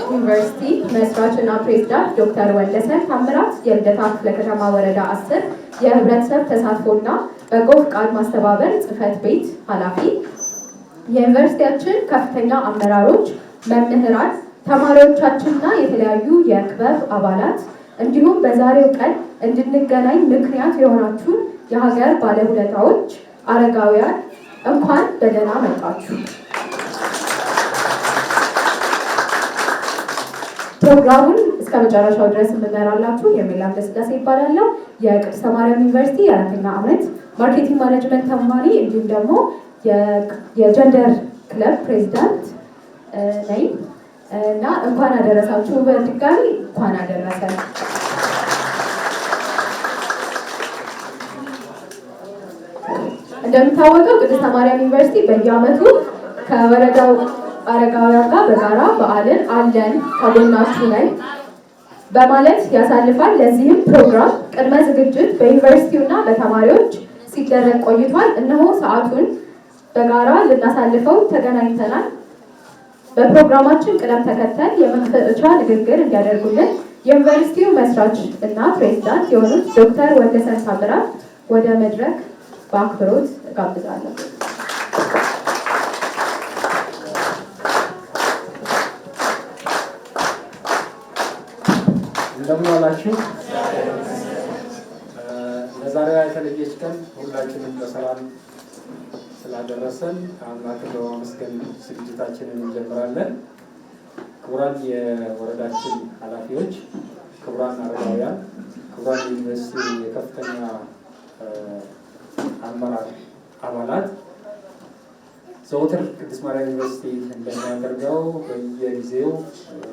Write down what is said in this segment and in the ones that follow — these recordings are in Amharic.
ዩኒቨርሲቲ መስራችና ፕሬዝዳንት ዶክተር ወንደሰን ታምራት የልደታ ክፍለ ከተማ ወረዳ 10 የህብረተሰብ ተሳትፎና በጎ ፍቃድ ማስተባበር ጽሕፈት ቤት ኃላፊ፣ የዩኒቨርሲቲያችን ከፍተኛ አመራሮች፣ መምህራን፣ ተማሪዎቻችንና የተለያዩ የክበብ አባላት እንዲሁም በዛሬው ቀን እንድንገናኝ ምክንያት የሆናችሁ የሀገር ባለውለታዎች፣ አረጋውያን እንኳን በደህና መጣችሁ። ፕሮግራሙን እስከ መጨረሻው ድረስ የምንመራላችሁ የሚላም ደስላሴ ይባላለሁ። የቅድስተ ማርያም ዩኒቨርሲቲ የአራተኛ ዓመት ማርኬቲንግ ማኔጅመንት ተማሪ እንዲሁም ደግሞ የጀንደር ክለብ ፕሬዚዳንት ነኝ እና እንኳን አደረሳችሁ። በድጋሚ እንኳን አደረሰን። እንደሚታወቀው ቅድስተ ማርያም ዩኒቨርሲቲ በየዓመቱ ከወረዳው አረጋውያን ጋር በጋራ በዓልን አለን ከጎናችሁ ነን በማለት ያሳልፋል። ለዚህም ፕሮግራም ቅድመ ዝግጅት በዩኒቨርሲቲውና በተማሪዎች ሲደረግ ቆይቷል። እነሆ ሰዓቱን በጋራ ልናሳልፈው ተገናኝተናል። በፕሮግራማችን ቅደም ተከተል የመክፈቻ ንግግር እንዲያደርጉልን የዩኒቨርሲቲው መስራች እና ፕሬዝዳንት የሆኑት ዶክተር ወንደሰን ታምራት ወደ መድረክ በአክብሮት እጋብዛለሁ። እንደምን ዋላችሁ። ለዛሬዋ የተለየች ቀን ሁላችንም በሰላም ስላደረሰን አምላክን በማመስገን ዝግጅታችንን እንጀምራለን። ክቡራን የወረዳችን ኃላፊዎች፣ ክቡራን አረጋውያን፣ ክቡራን ዩኒቨርሲቲ የከፍተኛ አመራር አባላት፣ ዘወትር ቅድስት ማርያም ዩኒቨርሲቲ እንደሚያደርገው በየጊዜው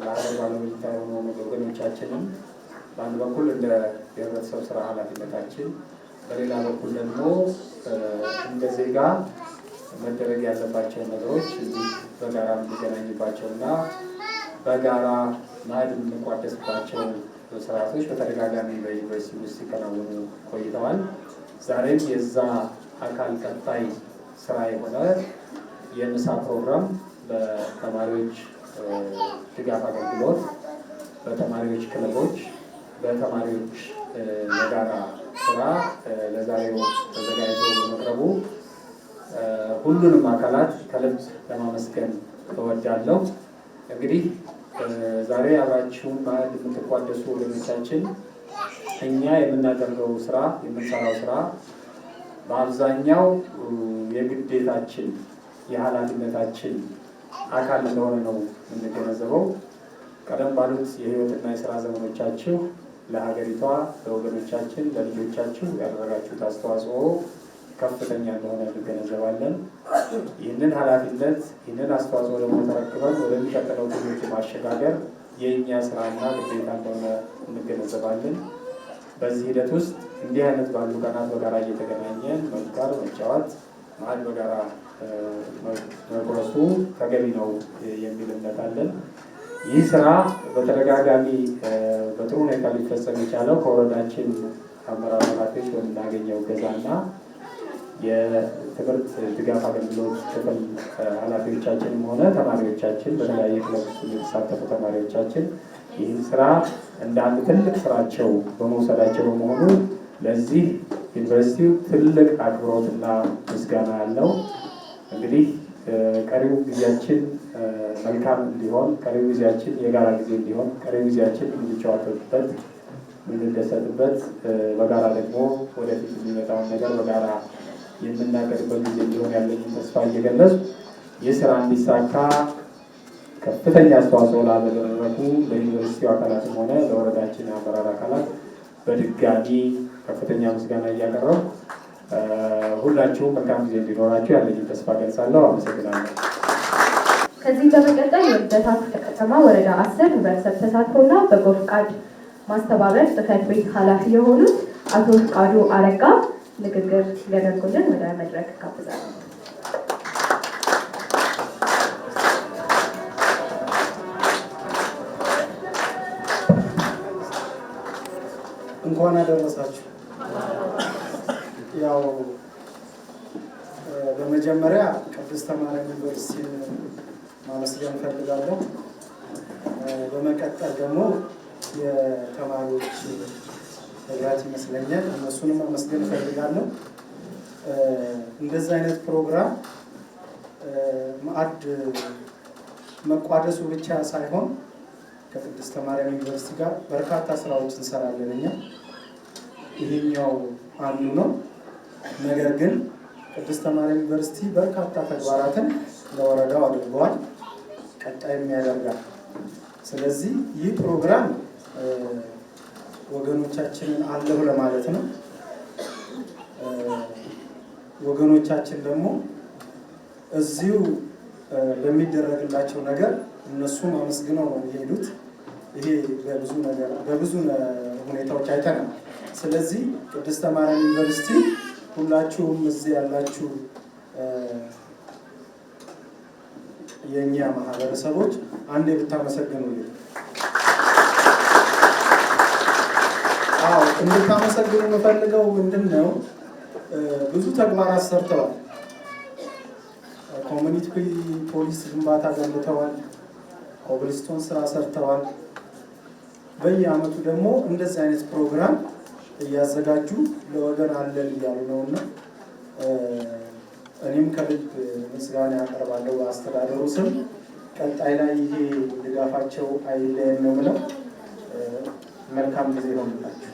ለሀገር ባለውለታ የሆኑ ወገኖቻችንን በአንድ በኩል እንደ የህብረተሰብ ስራ ኃላፊነታችን፣ በሌላ በኩል ደግሞ እንደ ዜጋ መደረግ ያለባቸውን ነገሮች እዚህ በጋራ የምንገናኝባቸውና በጋራ ማዕድ የምንቋደስባቸው ስርዓቶች በተደጋጋሚ በዩኒቨርሲቲ ውስጥ ሲከናወኑ ቆይተዋል። ዛሬም የዛ አካል ቀጣይ ስራ የሆነ የምሳ ፕሮግራም በተማሪዎች ድጋፍ አገልግሎት፣ በተማሪዎች ክለቦች፣ በተማሪዎች የጋራ ስራ ለዛሬው ተዘጋጅቶ በመቅረቡ ሁሉንም አካላት ከልብ ለማመስገን እወዳለሁ። እንግዲህ ዛሬ አብራችሁን ማዕድ የምትቋደሱ ወገኖቻችን እኛ የምናደርገው ስራ የምንሰራው ስራ በአብዛኛው የግዴታችን የኃላፊነታችን አካል እንደሆነ ነው የምንገነዘበው። ቀደም ባሉት የህይወትና የስራ ዘመኖቻችሁ ለሀገሪቷ፣ ለወገኖቻችን፣ ለልጆቻችሁ ያደረጋችሁት አስተዋጽኦ ከፍተኛ እንደሆነ እንገነዘባለን። ይህንን ኃላፊነት ይህንን አስተዋጽኦ ደግሞ ተረክበን ወደሚቀጥለው ትውልድ ማሸጋገር የእኛ ስራና ግዴታ እንደሆነ እንገነዘባለን። በዚህ ሂደት ውስጥ እንዲህ አይነት ባሉ ቀናት በጋራ እየተገናኘን መምከር፣ መጫወት፣ ማዕድ በጋራ መቁረሱ ተገቢ ነው የሚል እምነት አለን። ይህ ስራ በተደጋጋሚ በጥሩ ሁኔታ ሊፈጸም የቻለው ከወረዳችን አመራር ኃላፊዎች በምናገኘው እገዛና የትምህርት ድጋፍ አገልግሎት ክፍል ኃላፊዎቻችንም ሆነ ተማሪዎቻችን በተለያየ ክለብ ውስጥ የተሳተፉ ተማሪዎቻችን ይህን ስራ እንደ አንድ ትልቅ ስራቸው በመውሰዳቸው በመሆኑ ለዚህ ዩኒቨርሲቲው ትልቅ አክብሮትና ምስጋና ያለው። እንግዲህ ቀሪው ጊዜያችን መልካም እንዲሆን፣ ቀሪው ጊዜያችን የጋራ ጊዜ እንዲሆን፣ ቀሪው ጊዜያችን እንድንጨዋወትበት፣ እንድንደሰትበት፣ በጋራ ደግሞ ወደፊት የሚመጣውን ነገር በጋራ የምናገርበት ጊዜ እንዲሆን ያለኝን ተስፋ እየገለጽ ይህ ስራ እንዲሳካ ከፍተኛ አስተዋጽኦ ላደረጉ ለዩኒቨርሲቲው አካላትም ሆነ ለወረዳችን አመራር አካላት በድጋሚ ከፍተኛ ምስጋና እያቀረብኩ ሁላችሁም መልካም ጊዜ እንዲኖራችሁ ያለኝን ተስፋ ገልጻለሁ። አመሰግናለሁ። ከዚህ በመቀጠል የልደታ ክፍለ ከተማ ወረዳ 10 ህብረተሰብ ተሳትፎና በጎ ፍቃድ ማስተባበር ጽሕፈት ቤት ኃላፊ የሆኑት አቶ ፍቃዱ አረጋ ንግግር ሊያደርጉልን ወደ መድረክ ጋብዛለሁ። እንኳን አደረሳችሁ። ያው በመጀመሪያ ቅድስተ ማርያም ዩኒቨርሲቲን ማመስገን እፈልጋለሁ። በመቀጠል ደግሞ የተማሪዎች ህብረት ይመስለኛል እነሱንም አመስገን እፈልጋለሁ። እንደዚህ አይነት ፕሮግራም ማዕድ መቋደሱ ብቻ ሳይሆን ከቅድስተ ማርያም ዩኒቨርሲቲ ጋር በርካታ ስራዎች እንሰራለን እኛ። ይሄኛው አንዱ ነው። ነገር ግን ቅድስተ ማርያም ዩኒቨርሲቲ በርካታ ተግባራትን ለወረዳው አድርገዋል፣ ቀጣይም ያደርጋል። ስለዚህ ይህ ፕሮግራም ወገኖቻችንን አለሁ ለማለት ነው። ወገኖቻችን ደግሞ እዚሁ በሚደረግላቸው ነገር እነሱም አመስግነው ነው የሚሄዱት። ይሄ በብዙ ሁኔታዎች አይተናል። ስለዚህ ቅድስተ ማርያም ዩኒቨርሲቲ ሁላችሁም እዚህ ያላችሁ የእኛ ማህበረሰቦች አንዴ ብታመሰግኑልኝ። እንድታመሰግኑ የምፈልገው ምንድን ነው? ብዙ ተግባራት ሰርተዋል። ኮሚኒቲ ፖሊስ ግንባታ ገንብተዋል። ኮብልስቶን ስራ ሰርተዋል። በየአመቱ ደግሞ እንደዚህ አይነት ፕሮግራም እያዘጋጁ ለወገን አለን እያሉ ነው እና እኔም ከልብ ምስጋና ያቀርባለሁ በአስተዳደሩ ስም። ቀጣይ ላይ ይሄ ድጋፋቸው አይለየን ነው የምለው። መልካም ጊዜ ይሆንላችሁ።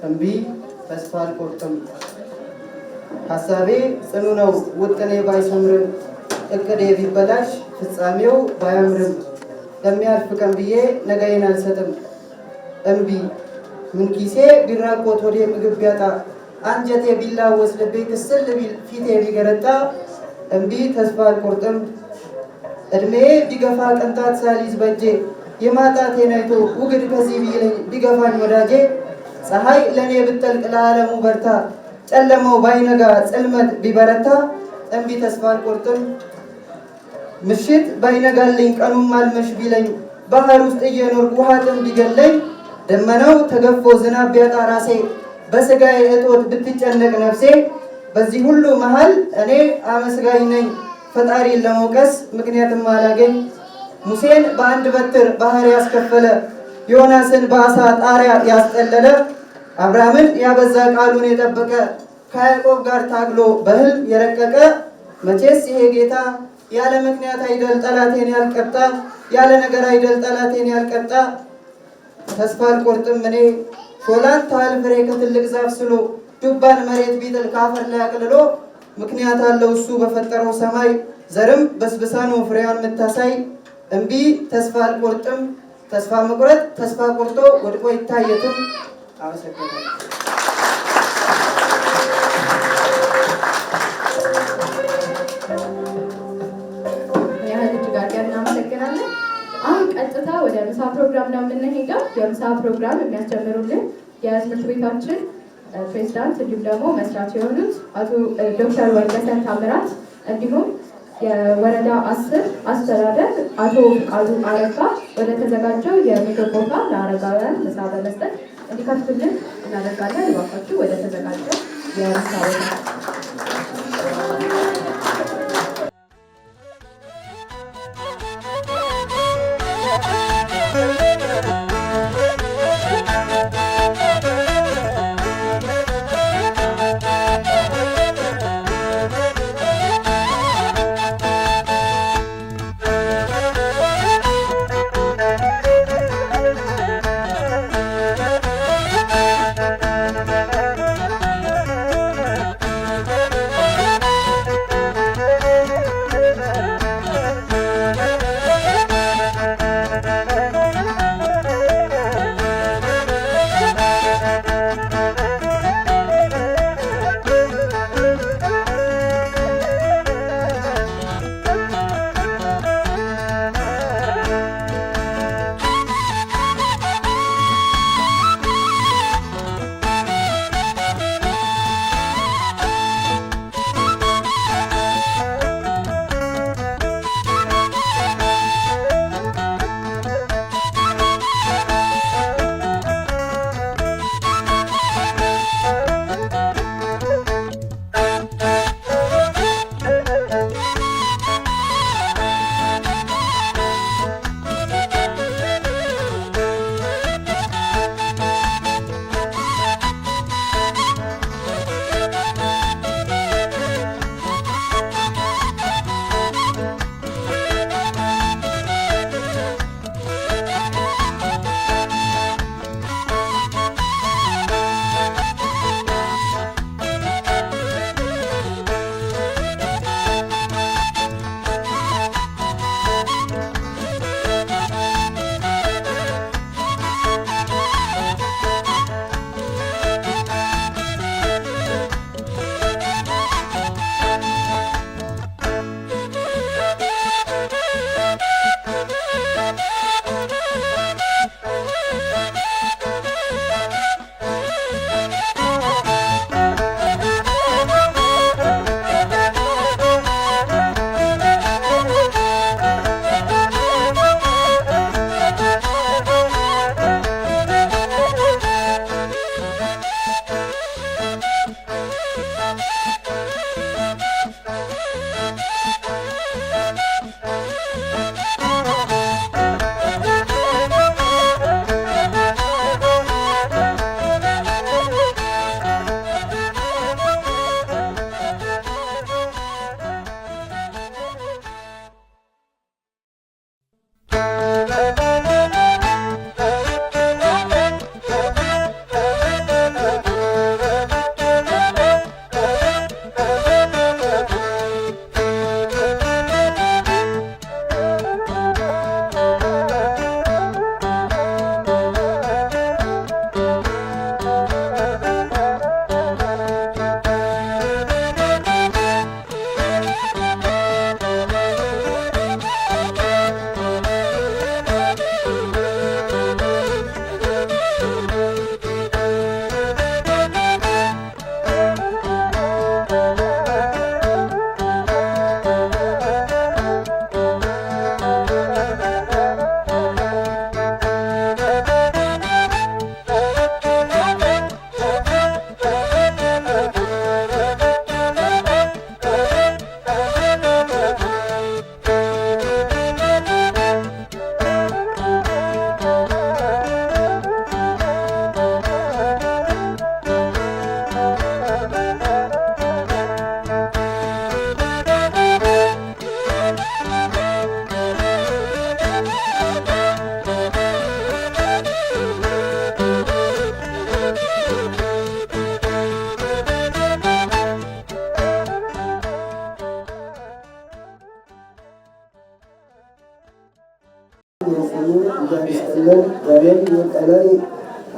እምቢ ተስፋ አልቆርጥም፣ ሀሳቤ ጽኑ ነው ውጥኔ ባይሰምርም፣ እቅዴ ቢበላሽ ፍጻሜው ባያምርም፣ ለሚያልፍ ቀን ብዬ ነገዬን አልሰጥም። እምቢ ምን ኪሴ ቢራቆት ወደ ምግብ ቢያጣ፣ አንጀቴ ቢላወስ ልቤ ክስል ቢል ፊቴ ቢገረጣ፣ እምቢ ተስፋ አልቆርጥም። እድሜ ቢገፋ ቅንጣት ሳሊዝ በጄ፣ የማጣቴን አይቶ ውግድ ከዚህ ቢለኝ ቢገፋኝ ወዳጄ፣ ፀሐይ ለእኔ ብጠልቅ ለዓለሙ በርታ፣ ጨለማው ባይነጋ ጽልመት ቢበረታ፣ እምቢ ተስፋ አልቆርጥም። ምሽት ባይነጋልኝ ቀኑም አልመሽ ቢለኝ፣ ባህር ውስጥ እየኖርኩ ውሃ ጥም ቢገለኝ፣ ደመናው ተገፎ ዝናብ ቢያጣ ራሴ፣ በስጋዬ እጦት ብትጨነቅ ነፍሴ፣ በዚህ ሁሉ መሃል እኔ አመስጋኝ ነኝ ፈጣሪን ለመውቀስ ምክንያትም አላገኝ። ሙሴን በአንድ በትር ባህር ያስከፈለ፣ ዮናስን በአሳ ጣሪያ ያስጠለለ፣ አብርሃምን ያበዛ ቃሉን የጠበቀ፣ ከያዕቆብ ጋር ታግሎ በሕልም የረቀቀ፣ መቼስ ይሄ ጌታ ያለ ምክንያት አይደል ጠላቴን ያልቀጣ፣ ያለ ነገር አይደል ጠላቴን ያልቀጣ። ተስፋ አልቆርጥም እኔ ሾላን ታህል ፍሬ ከትልቅ ዛፍ ስሎ፣ ዱባን መሬት ቢጥል ካፈር ላይ አቅልሎ፣ ምክንያት አለው እሱ በፈጠረው ሰማይ፣ ዘርም በስብሳ ነው ፍሬዋን የምታሳይ። እምቢ ተስፋ አልቆርጥም። ተስፋ መቁረጥ ተስፋ ቆርጦ ወድቆ ይታየትም። አመሰግናለሁ። እናመሰግናለን። አሁን ቀጥታ ወደ ምሳ ፕሮግራም ነው የምንሄደው። የምሳ ፕሮግራም የሚያስጀምሩልን የትምህርት ቤታችን ፕሬዚዳንት እንዲሁም ደግሞ መስራች የሆኑት አቶ ዶክተር ወንደሰን ታምራት እንዲሁም የወረዳ 10 አስተዳደር አቶ ፍቃዱ አረጋ ወደ ተዘጋጀው የምግብ ቦታ ለአረጋውያን ምሳ በመስጠት እንዲከፍቱልን እናደርጋለን። እባካችሁ ወደ ተዘጋጀው የምሳ ቦታ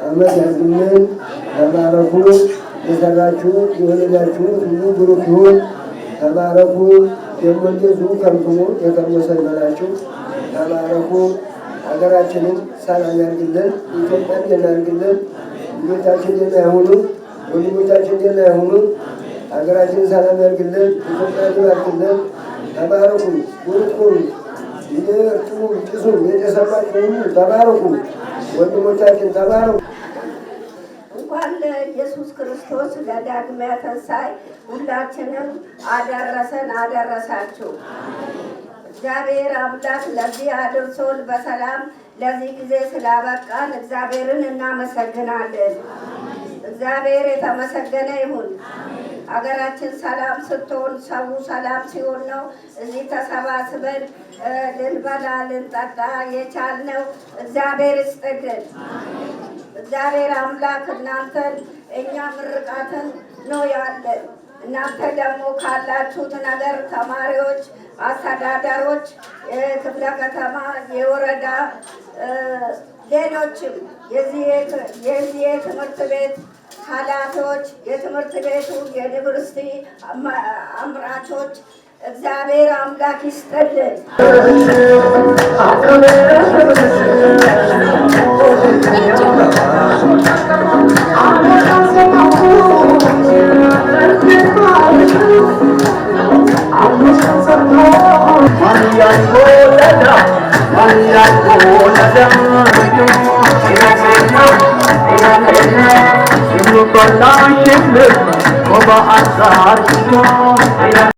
አመት ያድርግልን። ተባረኩ። የሰራችሁ የወለዳችሁ ሁሉ ብሩክ ይሁን። ተባረኩ። ደግሞ እንደዚሁ ከርሞ የከርሞ ሰይበላችሁ። ተባረኩ። ሀገራችንን ሰላም ያድርግልን። ኢትዮጵያን ደህና ያድርግልን። ልጆቻችን ደህና ይሁኑ። ወንድሞቻችን ደህና ይሁኑ። ሀገራችንን ሰላም ያድርግልን። ኢትዮጵያን ይባርክልን። ተባረኩ። ብሩክ ሁኑ። ይርጡ ጭሱ የተሰማችሁ ሁሉ ተባረኩ። ወንድሞቻችን ተባረኩ። እንኳን ለኢየሱስ ክርስቶስ ለዳግሚያ ትንሣኤ ሁላችንም አደረሰን አደረሳችሁ። እግዚአብሔር አምላክ ለዚህ አድርሶን በሰላም ለዚህ ጊዜ ስላበቃን እግዚአብሔርን እናመሰግናለን። እግዚአብሔር የተመሰገነ ይሁን። ሀገራችን ሰላም ስትሆን ሰው ሰላም ሲሆን ነው እዚህ ተሰባስበን ልንበላ ልንጠጣ የቻልነው። እግዚአብሔር ይስጥልን። እግዚአብሔር አምላክ እናንተን እኛ ምርቃትን ነው ያለን። እናንተ ደግሞ ካላችሁት ነገር ተማሪዎች፣ አስተዳደሮች፣ የክፍለ ከተማ፣ የወረዳ ሌሎችም የዚህ የትምህርት ቤት ኃላፊዎች፣ የትምህርት ቤቱ የዩኒቨርሲቲ አምራቾች እግዚአብሔር አምላክ ይስጥልን። You're